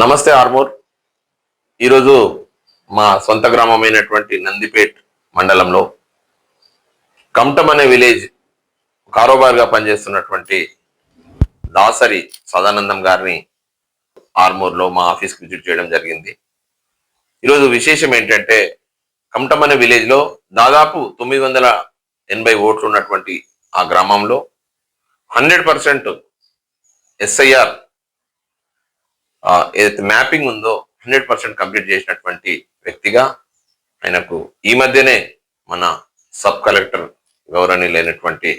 నమస్తే ఆర్మూర్. ఈరోజు మా సొంత గ్రామమైనటువంటి నందిపేట్ మండలంలో కమటం అనే విలేజ్ కారోబార్గా పనిచేస్తున్నటువంటి దాసరి సదానందం గారిని ఆర్మూర్లో మా ఆఫీస్కి విజిట్ చేయడం జరిగింది. ఈరోజు విశేషం ఏంటంటే కమటం అనే విలేజ్లో దాదాపు 980 ఓట్లు ఉన్నటువంటి ఆ గ్రామంలో 100% ఎస్ఐఆర్ ఏదైతే మ్యాపింగ్ ఉందో 100% కంప్లీట్ చేసినటువంటి వ్యక్తిగా ఆయనకు ఈ మధ్యనే మన సబ్ కలెక్టర్ గౌరవనీయులైనటువంటి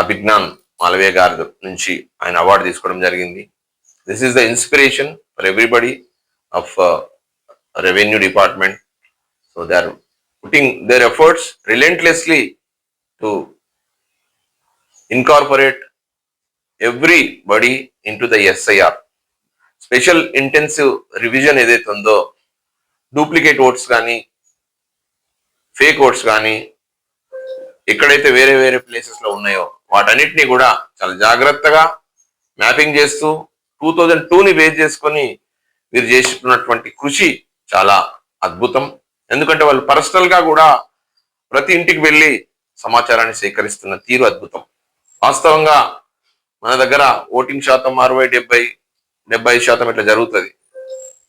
అభిజ్ఞాన్ మాలవే గారి నుంచి ఆయన అవార్డు తీసుకోవడం జరిగింది. This is the inspiration for everybody of revenue department. So they are putting their efforts relentlessly to incorporate everybody into the SIR. Special intensive revision ఏదైతే ఉందో డూప్లికేట్ ఓట్స్ కానీ ఫేక్ ఓట్స్ కానీ ఎక్కడైతే వేరే వేరే ప్లేసెస్లో ఉన్నాయో వాటన్నిటినీ కూడా చాలా జాగ్రత్తగా మ్యాపింగ్ చేస్తూ 2002ని బేస్ చేసుకొని వీరు చేస్తున్నటువంటి కృషి చాలా అద్భుతం. ఎందుకంటే వాళ్ళు పర్సనల్గా కూడా ప్రతి ఇంటికి వెళ్ళి సమాచారాన్ని సేకరిస్తున్న తీరు అద్భుతం. వాస్తవంగా మన దగ్గర ఓటింగ్ శాతం 60-70-75% ఇట్లా జరుగుతుంది.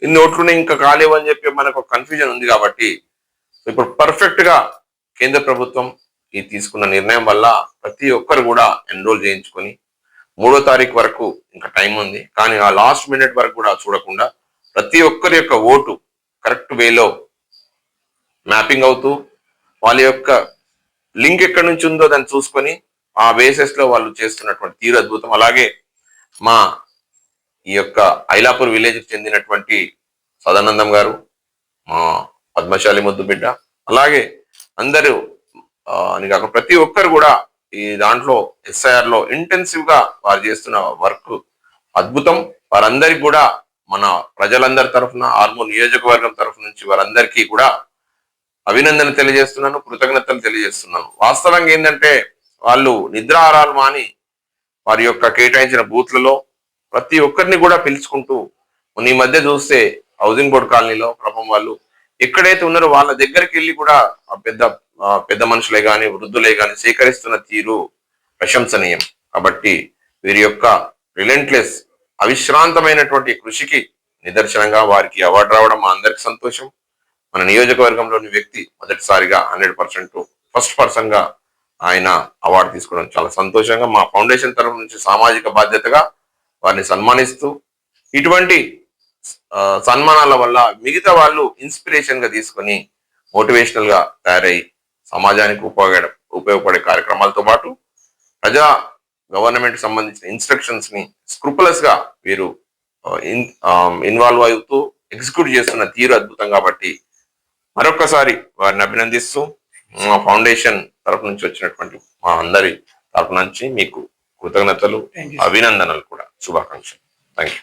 ఇన్ని ఓట్లునే ఇంకా కాలేవు అని చెప్పి మనకు కన్ఫ్యూజన్ ఉంది. కాబట్టి ఇప్పుడు పర్ఫెక్ట్ గా కేంద్ర ప్రభుత్వం ఈ తీసుకున్న నిర్ణయం వల్ల ప్రతి ఒక్కరు కూడా ఎన్రోల్ చేయించుకొని 3వ తారీఖు వరకు ఇంకా టైం ఉంది. కానీ ఆ లాస్ట్ మినిట్ వరకు కూడా చూడకుండా ప్రతి ఒక్కరి యొక్క ఓటు కరెక్ట్ వేలో మ్యాపింగ్ అవుతూ వాళ్ళ యొక్క లింక్ ఎక్కడి నుంచి ఉందో దాన్ని చూసుకొని ఆ బేసిస్ లో వాళ్ళు చేస్తున్నటువంటి తీరు అద్భుతం. అలాగే మా ఈ యొక్క ఐలాపూర్ విలేజ్కి చెందినటువంటి సదానందం గారు, మా పద్మశాలి ముద్దు బిడ్డ, అలాగే అందరూ ప్రతి ఒక్కరు కూడా ఈ దాంట్లో ఎస్ఐఆర్ లో ఇంటెన్సివ్ గా వారు చేస్తున్న వర్క్ అద్భుతం. వారందరికి కూడా మన ప్రజలందరి తరఫున ఆర్మూర్ నియోజకవర్గం తరఫు నుంచి వారందరికీ కూడా అభినందన తెలియజేస్తున్నాను, కృతజ్ఞతలు తెలియజేస్తున్నాను. వాస్తవంగా ఏంటంటే వాళ్ళు నిద్రాహారాలు మాని వారి యొక్క కేటాయించిన బూత్లలో ప్రతి ఒక్కరిని కూడా పిలుచుకుంటూ ఈ మధ్య చూస్తే హౌసింగ్ బోర్డు కాలనీలో పాపం వాళ్ళు ఎక్కడైతే ఉన్నారో వాళ్ళ దగ్గరికి వెళ్ళి కూడా పెద్ద మనుషులే కానీ వృద్ధులే కానీ సేకరిస్తున్న తీరు ప్రశంసనీయం. కాబట్టి వీరి యొక్క రిలెంట్లెస్ అవిశ్రాంతమైనటువంటి కృషికి నిదర్శనంగా వారికి అవార్డు రావడం మా అందరికి సంతోషం. మన నియోజకవర్గంలోని వ్యక్తి మొదటిసారిగా 100% ఫస్ట్ పర్సన్ గా ఆయన అవార్డు తీసుకోవడం చాలా సంతోషంగా, మా ఫౌండేషన్ తరఫు నుంచి సామాజిక బాధ్యతగా వారిని సన్మానిస్తూ ఇటువంటి సన్మానాల వల్ల మిగతా వాళ్ళు ఇన్స్పిరేషన్ గా తీసుకొని మోటివేషనల్ గా తయారై సమాజానికి ఉపయోగపడే కార్యక్రమాలతో పాటు ప్రజా గవర్నమెంట్ సంబంధించిన ఇన్స్ట్రక్షన్స్ ని స్క్రూపులస్ గా వీరు ఇన్వాల్వ్ అవుతూ ఎగ్జిక్యూట్ చేస్తున్న తీరు అద్భుతం. కాబట్టి మరొకసారి వారిని అభినందిస్తూ మా ఫౌండేషన్ తరపు నుంచి వచ్చినటువంటి మా అందరి తరపు నుంచి మీకు కృతజ్ఞతలు, అభినందనలు కూడా, శుభాకాంక్షలు. Thank you.